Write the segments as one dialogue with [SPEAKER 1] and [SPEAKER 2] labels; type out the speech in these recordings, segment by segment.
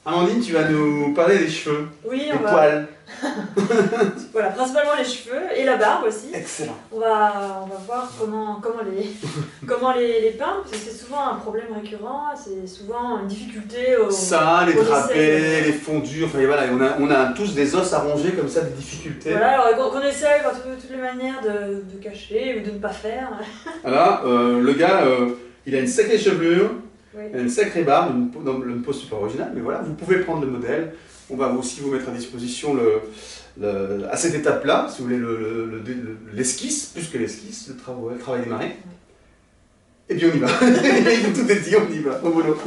[SPEAKER 1] Amandine, tu vas nous parler des cheveux,
[SPEAKER 2] Oui,
[SPEAKER 1] des
[SPEAKER 2] on va.
[SPEAKER 1] poils.
[SPEAKER 2] Voilà, principalement les cheveux et la barbe aussi.
[SPEAKER 1] Excellent.
[SPEAKER 2] On va voir comment les peindre, parce que c'est souvent un problème récurrent, c'est souvent une difficulté
[SPEAKER 1] Ça, les
[SPEAKER 2] qu'on
[SPEAKER 1] drapés,
[SPEAKER 2] essaye.
[SPEAKER 1] les fondus, enfin voilà, on a tous des os à ronger comme ça, des difficultés.
[SPEAKER 2] Voilà, alors qu'on essaye par toutes les manières de cacher ou de ne pas faire.
[SPEAKER 1] Voilà, le gars, il a une sacrée chevelure,
[SPEAKER 2] Oui.
[SPEAKER 1] il a une sacrée barbe, une pose super originale, mais voilà, vous pouvez prendre le modèle. On va aussi vous mettre à disposition à cette étape-là, si vous voulez, l'esquisse, plus que l'esquisse, le travail démarré. Et puis on y va. Tout est dit, on y va, au boulot.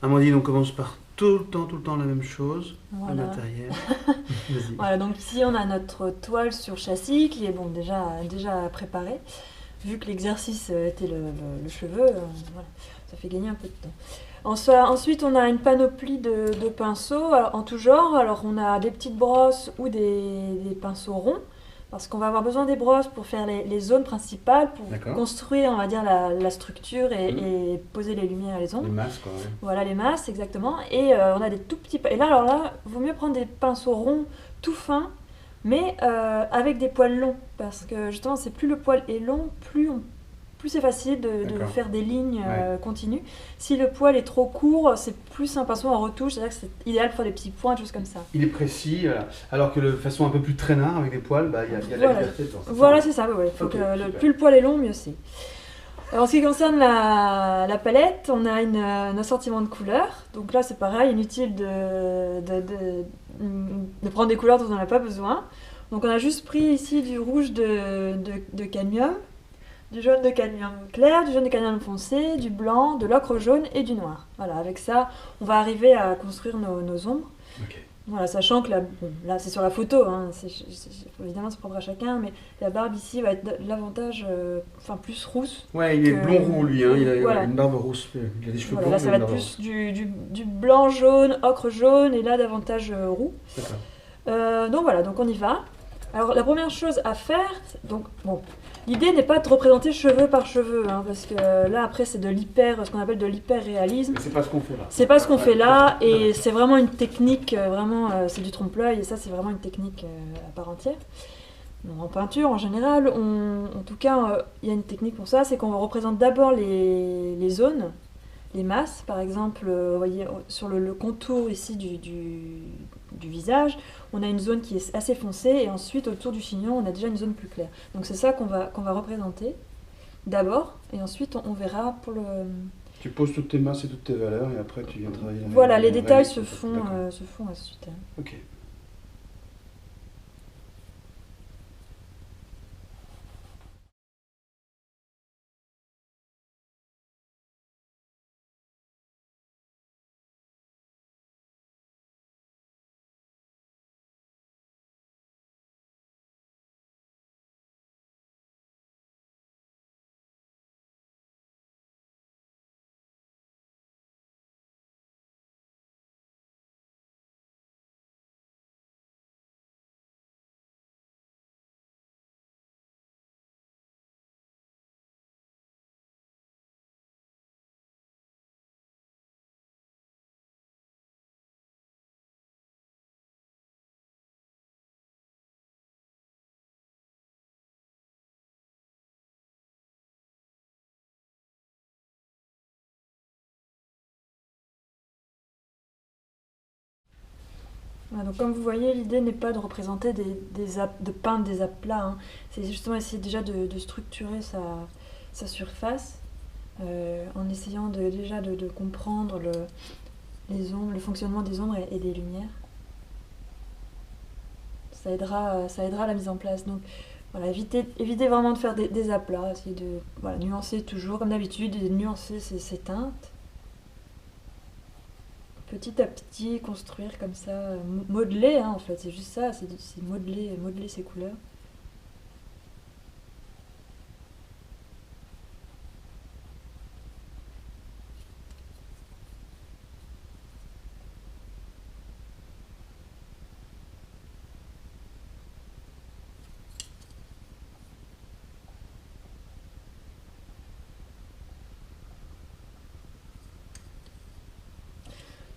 [SPEAKER 1] Amandine, on commence par tout le temps la même chose,
[SPEAKER 2] Voilà.
[SPEAKER 1] le matériel. Vas-y.
[SPEAKER 2] Voilà, donc ici on a notre toile sur châssis qui est bon, déjà préparée. Vu que l'exercice était le cheveu, voilà, ça fait gagner un peu de temps. Ensuite, on a une panoplie de pinceaux en tout genre. Alors, on a des petites brosses ou des pinceaux ronds, parce qu'on va avoir besoin des brosses pour faire les zones principales, pour construire, on va dire, la structure et poser les lumières et les ombres.
[SPEAKER 1] Les masses, quoi. Ouais.
[SPEAKER 2] Voilà, les masses, exactement. Et on a des tout petits... Et là, alors là, il vaut mieux prendre des pinceaux ronds, tout fins, mais avec des poils longs, parce que justement, c'est plus le poil est long, plus c'est facile de faire des lignes continues. Si le poil est trop court, c'est plus un pinceau en retouche, c'est-à-dire que c'est idéal pour faire des petits points, des choses comme ça.
[SPEAKER 1] Il est précis, voilà. Alors que de façon un peu plus traînard, avec des poils, il y a de la liberté.
[SPEAKER 2] Voilà, c'est ça, ouais. Plus le poil est long, mieux c'est. Alors, en ce qui concerne la palette, on a un assortiment de couleurs. Donc là, c'est pareil, inutile de prendre des couleurs dont on n'a pas besoin. Donc on a juste pris ici du rouge de cadmium, du jaune de cadmium clair, du jaune de cadmium foncé, du blanc, de l'ocre jaune et du noir. Voilà, avec ça, on va arriver à construire nos ombres.
[SPEAKER 1] Okay.
[SPEAKER 2] Voilà, sachant que là c'est sur la photo, hein, évidemment c'est propre à chacun, mais la barbe ici va être davantage, plus rousse.
[SPEAKER 1] Ouais, il est blond-roux lui, hein, il a une barbe rousse, il a des cheveux blonds.
[SPEAKER 2] Là ça va être plus du blanc-jaune, ocre-jaune, et là davantage roux.
[SPEAKER 1] D'accord.
[SPEAKER 2] Donc voilà, donc on y va. Alors la première chose à faire, donc bon, l'idée n'est pas de représenter cheveu par cheveu, hein, parce que là après c'est ce qu'on appelle de l'hyper-réalisme.
[SPEAKER 1] Mais c'est pas ce qu'on fait là.
[SPEAKER 2] C'est pas ce qu'on fait là, et c'est vraiment une technique, c'est du trompe-l'œil, et ça c'est vraiment une technique à part entière. En peinture en général, en tout cas, il y a une technique pour ça, c'est qu'on représente d'abord les zones, les masses, par exemple, vous voyez sur le contour ici du visage, on a une zone qui est assez foncée, et ensuite autour du chignon, on a déjà une zone plus claire. Donc c'est ça qu'on va représenter d'abord, et ensuite on verra pour le...
[SPEAKER 1] Tu poses toutes tes masses et toutes tes valeurs, et après tu viens travailler.
[SPEAKER 2] Voilà, les détails se font ensuite.
[SPEAKER 1] Ok.
[SPEAKER 2] Donc comme vous voyez, l'idée n'est pas de représenter de peindre des aplats, hein. C'est justement essayer déjà de structurer sa surface, en essayant déjà de comprendre les ombres, le fonctionnement des ombres et des lumières. Ça aidera à la mise en place. Donc voilà, évitez vraiment de faire des aplats, essayer de nuancer toujours comme d'habitude, et de nuancer ses teintes. Petit à petit, construire comme ça, modeler, hein, en fait, c'est juste ça, c'est modeler ses couleurs.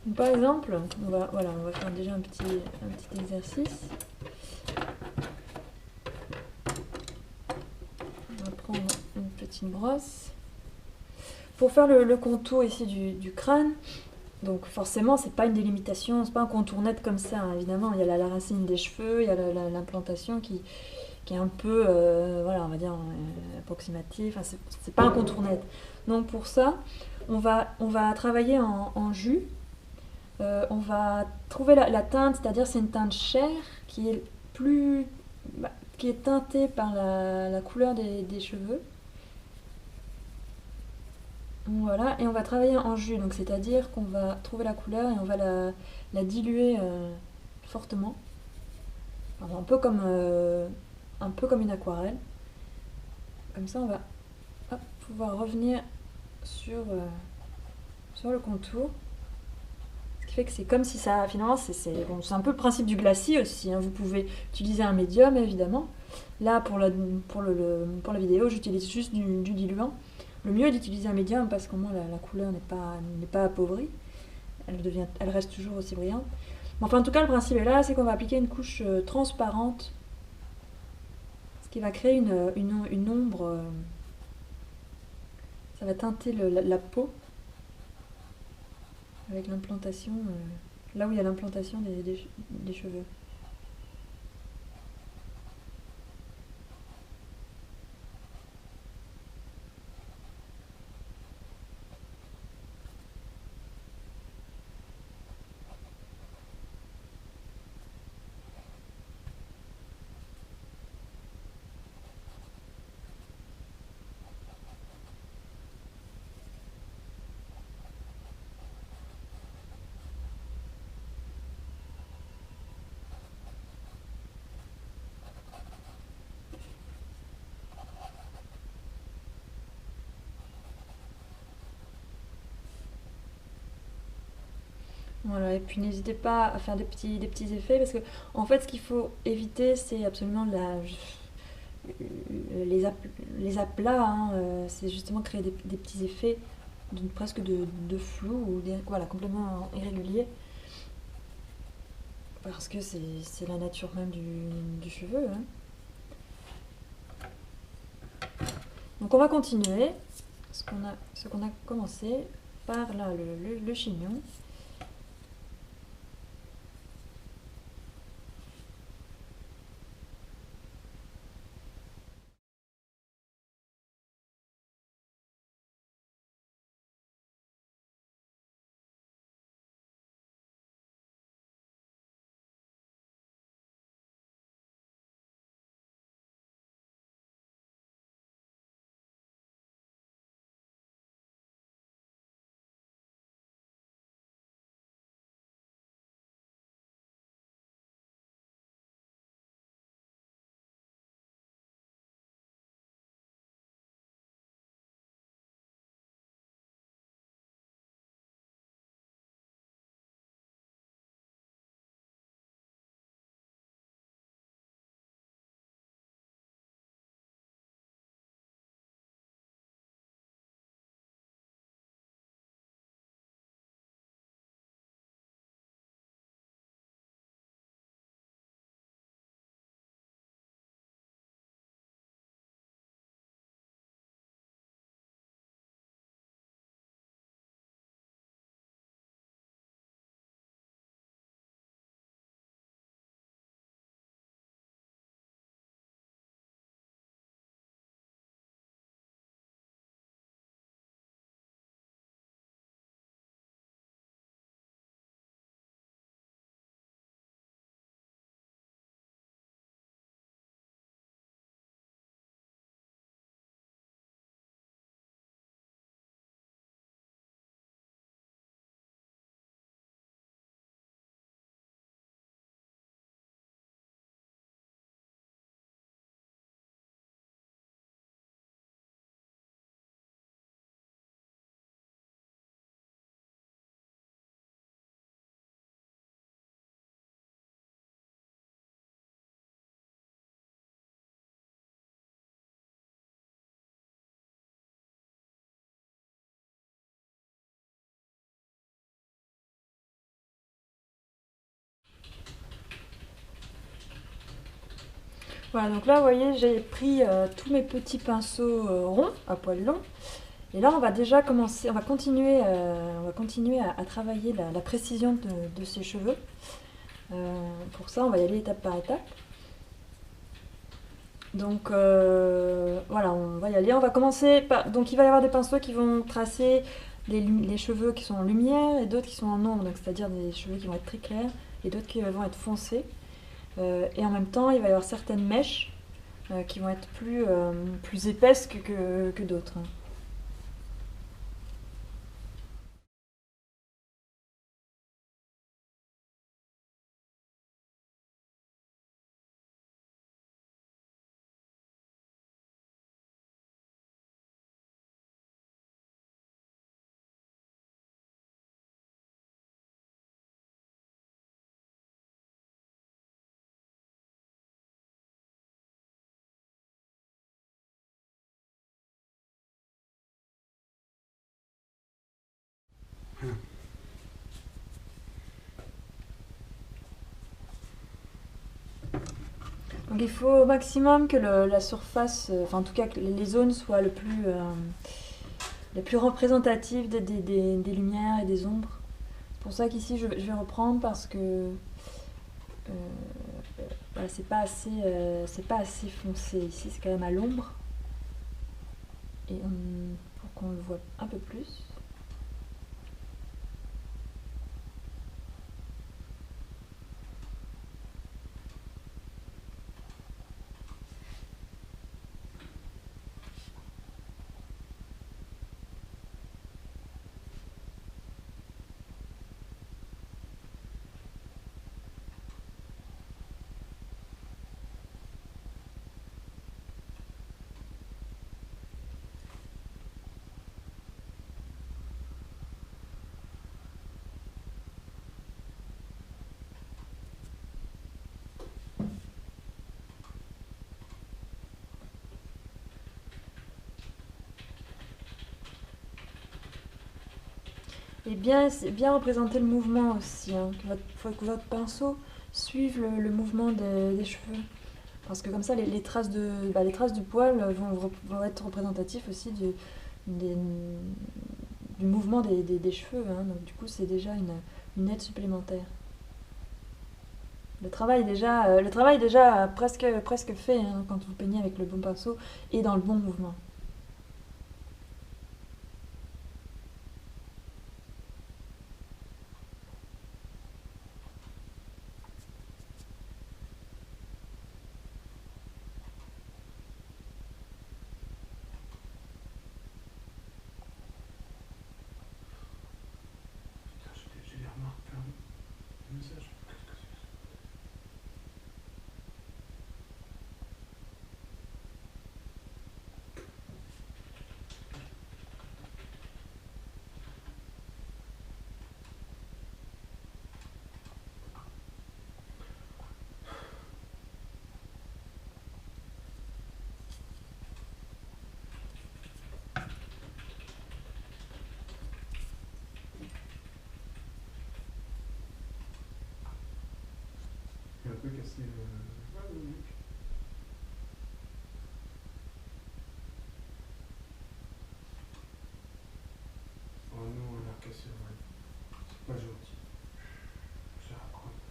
[SPEAKER 2] Donc, par exemple, voilà, on va faire déjà un petit exercice. On va prendre une petite brosse. Pour faire le contour ici du crâne, donc forcément, c'est pas une délimitation, c'est pas un contour net comme ça, hein. Évidemment, il y a la racine des cheveux, il y a l'implantation qui est un peu, voilà, on va dire approximatif. Enfin, c'est pas un contour net. Donc pour ça, on va travailler en jus. On va trouver la teinte, c'est-à-dire c'est une teinte chair qui est plus, bah, qui est teintée par la couleur des cheveux. Voilà, et on va travailler en jus, donc c'est-à-dire qu'on va trouver la couleur et on va la diluer fortement, enfin, un peu comme une aquarelle. Comme ça, on va pouvoir revenir sur le contour. Ce qui fait que c'est comme si ça, finalement, bon, c'est un peu le principe du glacis aussi, hein. Vous pouvez utiliser un médium, évidemment. Là, pour la vidéo, j'utilise juste du diluant. Le mieux est d'utiliser un médium parce qu'au moins la couleur n'est pas appauvrie. Elle reste toujours aussi brillante. Mais enfin, en tout cas, le principe est là, c'est qu'on va appliquer une couche transparente, ce qui va créer une ombre. Ça va teinter la peau avec l'implantation, là où il y a l'implantation des cheveux. Voilà, et puis n'hésitez pas à faire des petits effets parce que en fait ce qu'il faut éviter c'est absolument les aplats, hein, c'est justement créer des petits effets presque de flou ou voilà, complètement irréguliers parce que c'est la nature même du cheveu, hein. Donc on va continuer ce qu'on a commencé par là le chignon. Voilà, donc là, vous voyez, j'ai pris tous mes petits pinceaux ronds, à poils longs. Et là, on va déjà commencer, on va continuer à travailler la précision de ces cheveux. Pour ça, on va y aller étape par étape. Donc voilà, on va y aller. On va commencer par... Donc il va y avoir des pinceaux qui vont tracer les cheveux qui sont en lumière et d'autres qui sont en ombre, donc c'est-à-dire des cheveux qui vont être très clairs et d'autres qui vont être foncés. Et en même temps, il va y avoir certaines mèches qui vont être plus épaisses que d'autres. Donc il faut au maximum que la surface, enfin en tout cas que les zones soient les plus représentatives des lumières et des ombres. C'est pour ça qu'ici je vais reprendre parce que voilà, c'est pas assez foncé. Ici c'est quand même à l'ombre. Et pour qu'on le voit un peu plus. Et bien représenter le mouvement aussi. Hein. Faut que votre pinceau suive le mouvement des cheveux. Parce que comme ça, les traces les traces du poil vont être représentatives aussi des- du mouvement des cheveux. Hein. Donc du coup, c'est déjà une aide supplémentaire. Le travail est déjà presque fait hein, quand vous peignez avec le bon pinceau et dans le bon mouvement.
[SPEAKER 1] J'ai les remarques le message. J'ai un peu cassé le mec. Oh non, on a cassé, ouais. C'est pas gentil. Ça raccroche.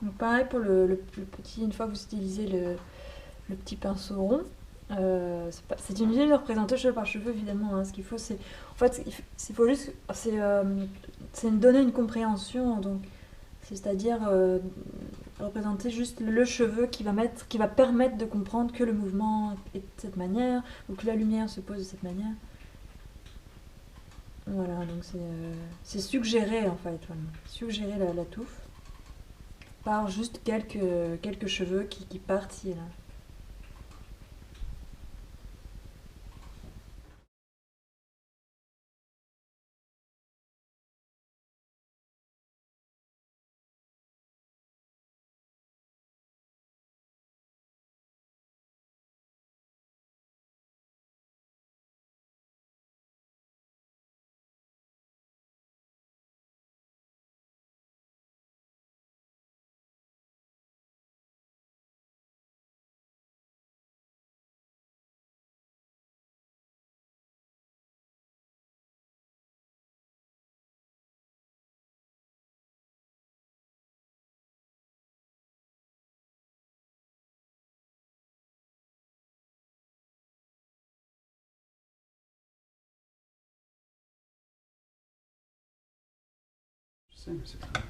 [SPEAKER 2] Donc pareil pour le petit, une fois que vous utilisez le petit pinceau rond, c'est inutile de représenter cheveu par cheveu évidemment. Hein. Ce qu'il faut c'est en fait il faut juste c'est donner une compréhension donc c'est-à-dire représenter juste le cheveu qui va permettre de comprendre que le mouvement est de cette manière ou que la lumière se pose de cette manière. Voilà donc c'est suggérer en fait voilà. Suggérer la touffe par juste quelques cheveux qui partent ici et là.
[SPEAKER 1] Mais c'est très bien.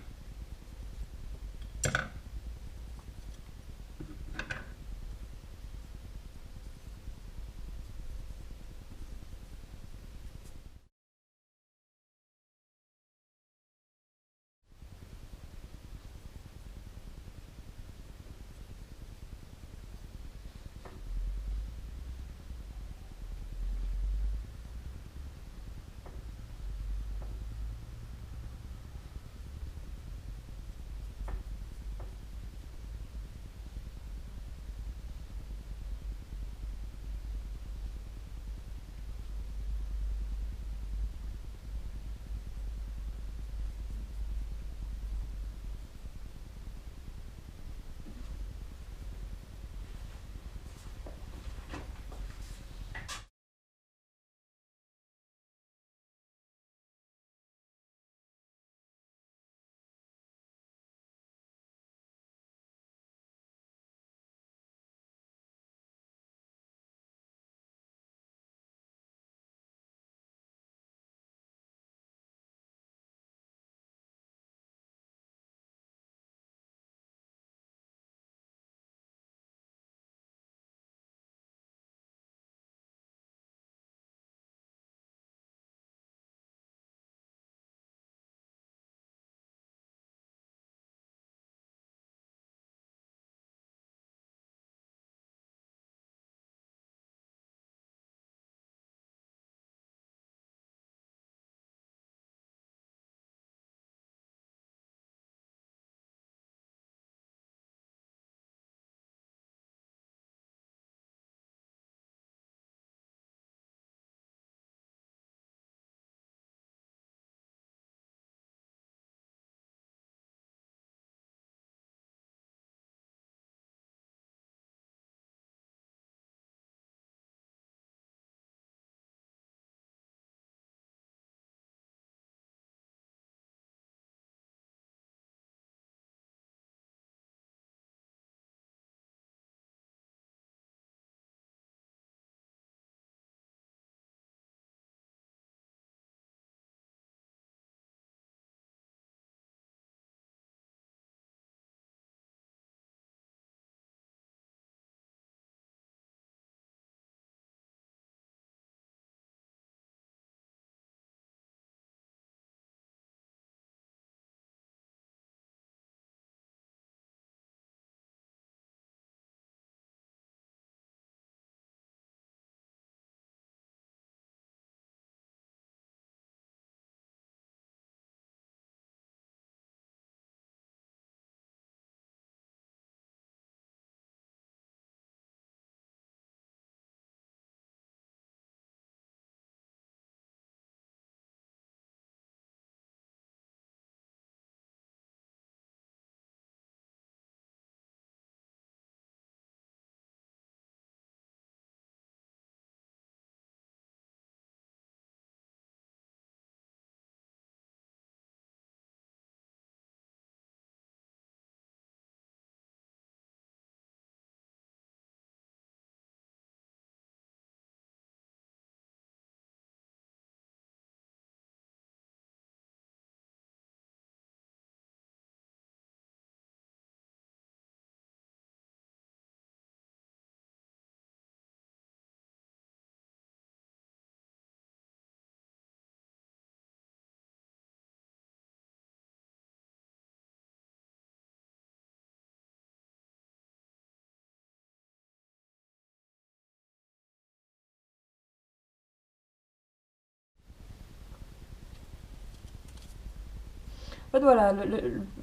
[SPEAKER 2] En fait, voilà,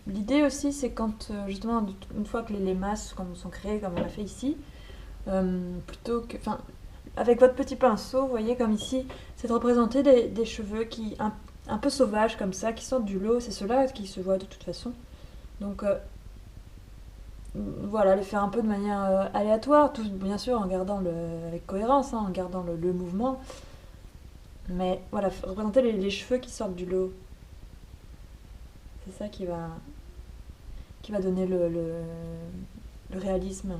[SPEAKER 2] l'idée aussi, c'est quand, justement, une fois que les masses comme sont créées, comme on a fait ici, plutôt que. Enfin, avec votre petit pinceau, vous voyez, comme ici, c'est de représenter des cheveux qui, un peu sauvages comme ça, qui sortent du lot. C'est ceux-là qui se voient de toute façon. Donc, voilà, les faire un peu de manière aléatoire, tout bien sûr en gardant avec cohérence, hein, en gardant le mouvement. Mais voilà, représenter les cheveux qui sortent du lot. C'est ça qui va donner le réalisme.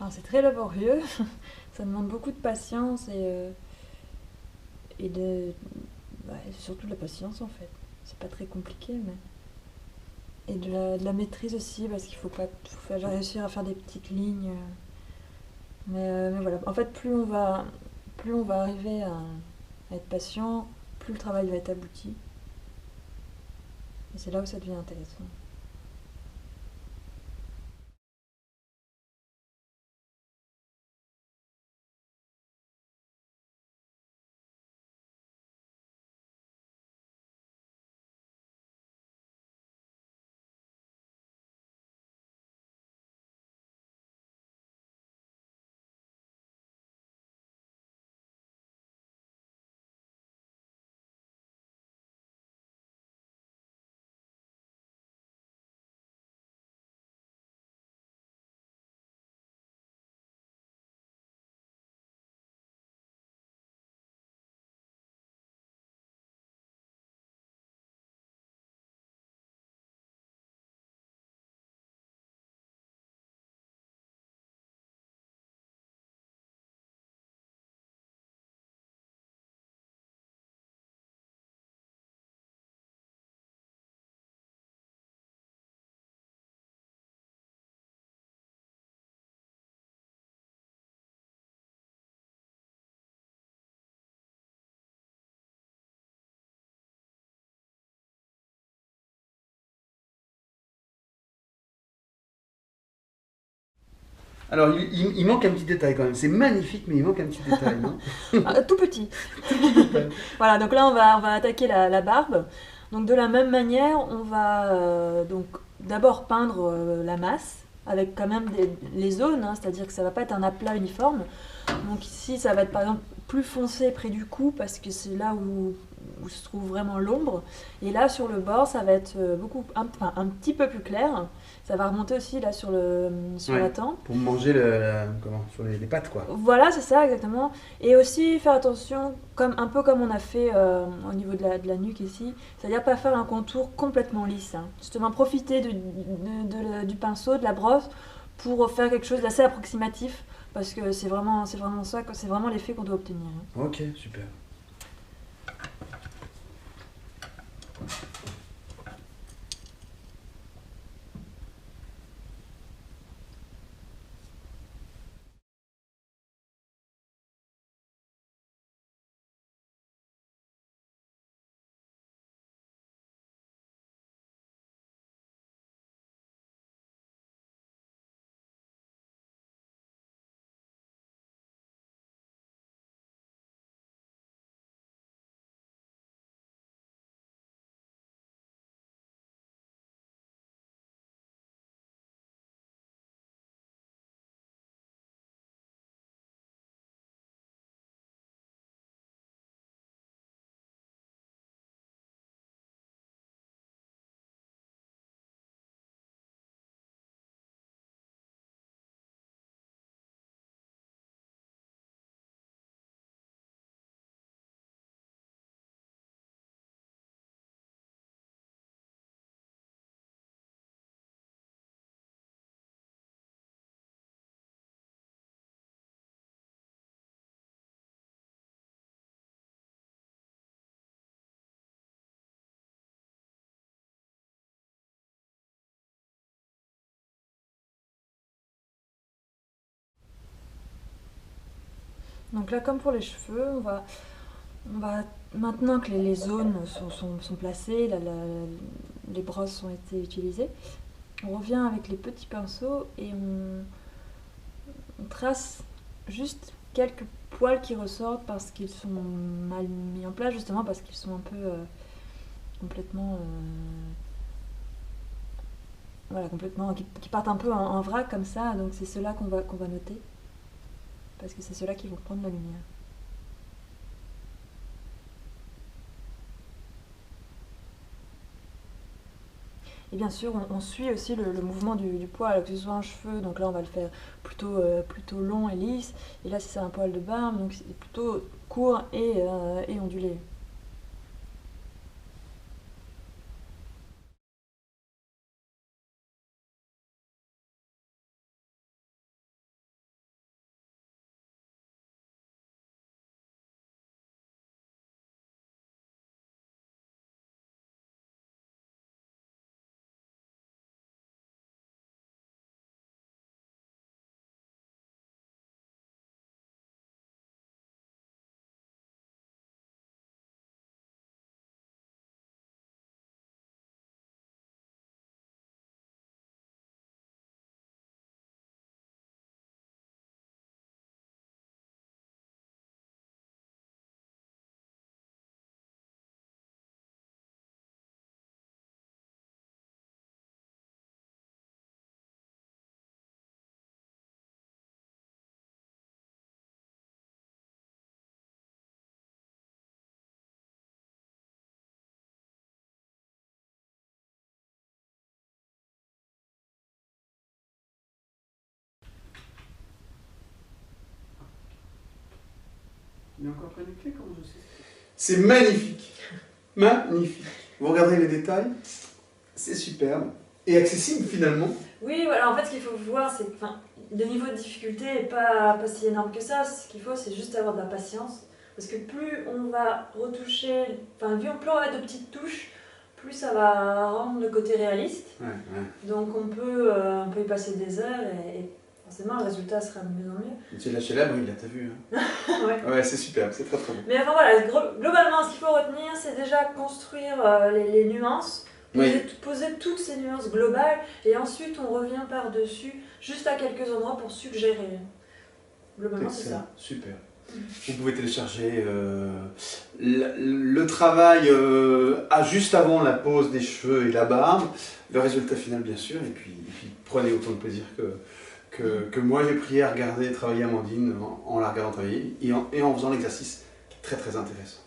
[SPEAKER 2] Alors c'est très laborieux, ça demande beaucoup de patience et surtout de la patience en fait. C'est pas très compliqué, mais. Et de la maîtrise aussi, parce qu'il faut réussir à faire des petites lignes. Mais voilà, en fait, plus on va arriver à être patient, plus le travail va être abouti. Et c'est là où ça devient intéressant.
[SPEAKER 1] Alors, il manque un petit détail quand même. C'est magnifique, mais il manque un petit détail, non?
[SPEAKER 2] Tout petit.
[SPEAKER 1] Tout petit détail.
[SPEAKER 2] Voilà, donc là on va attaquer la barbe. Donc de la même manière, on va donc d'abord peindre la masse avec quand même les zones, hein, c'est-à-dire que ça va pas être un aplat uniforme. Donc ici, ça va être par exemple plus foncé près du cou parce que c'est là où se trouve vraiment l'ombre. Et là, sur le bord, ça va être enfin, un petit peu plus clair. Ça va remonter aussi là sur
[SPEAKER 1] Ouais.
[SPEAKER 2] la tempe.
[SPEAKER 1] Pour manger comment, sur les pattes, quoi.
[SPEAKER 2] Voilà, c'est ça exactement. Et aussi faire attention, un peu comme on a fait au niveau de la nuque ici, c'est-à-dire pas faire un contour complètement lisse, hein. Justement, profiter du pinceau, de la brosse, pour faire quelque chose d'assez approximatif, parce que c'est vraiment ça, c'est vraiment l'effet qu'on doit obtenir, hein.
[SPEAKER 1] Ok, super.
[SPEAKER 2] Donc là, comme pour les cheveux, on va maintenant que les zones sont placées, les brosses ont été utilisées, on revient avec les petits pinceaux et on trace juste quelques poils qui ressortent parce qu'ils sont mal mis en place, justement parce qu'ils sont un peu complètement, voilà, complètement, qui partent un peu en vrac comme ça. Donc c'est ceux-là qu'on va noter parce que c'est ceux-là qui vont prendre la lumière. Et bien sûr, on suit aussi le mouvement du poil, que ce soit un cheveu, donc là on va le faire plutôt long et lisse, et là si c'est un poil de barbe, donc c'est plutôt court et ondulé.
[SPEAKER 1] est encore connecté, comment je sais? C'est magnifique. Magnifique. Vous regardez les détails, c'est superbe. Et accessible finalement.
[SPEAKER 2] Oui, voilà, en fait, ce qu'il faut voir, c'est que le niveau de difficulté n'est pas si énorme que ça. Ce qu'il faut, c'est juste avoir de la patience. Parce que plus on va retoucher, plus on va mettre de petites touches, plus ça va rendre le côté réaliste.
[SPEAKER 1] Ouais, ouais.
[SPEAKER 2] Donc on peut y passer des heures et forcément le résultat sera de mieux en mieux.
[SPEAKER 1] Tu lâché là, oui, là t'as vu. Hein.
[SPEAKER 2] Ouais.
[SPEAKER 1] Ouais, c'est superbe, c'est très très bon.
[SPEAKER 2] Mais enfin voilà, globalement, ce qu'il faut retenir, c'est déjà construire les nuances. Poser toutes ces nuances globales et ensuite on revient par-dessus juste à quelques endroits pour suggérer. Globalement c'est ça.
[SPEAKER 1] Super. Vous pouvez télécharger le travail juste avant la pose des cheveux et la barbe, le résultat final bien sûr, et puis prenez autant de plaisir que moi j'ai pris à regarder travailler Amandine en la regardant travailler et en faisant l'exercice qui est très très intéressant.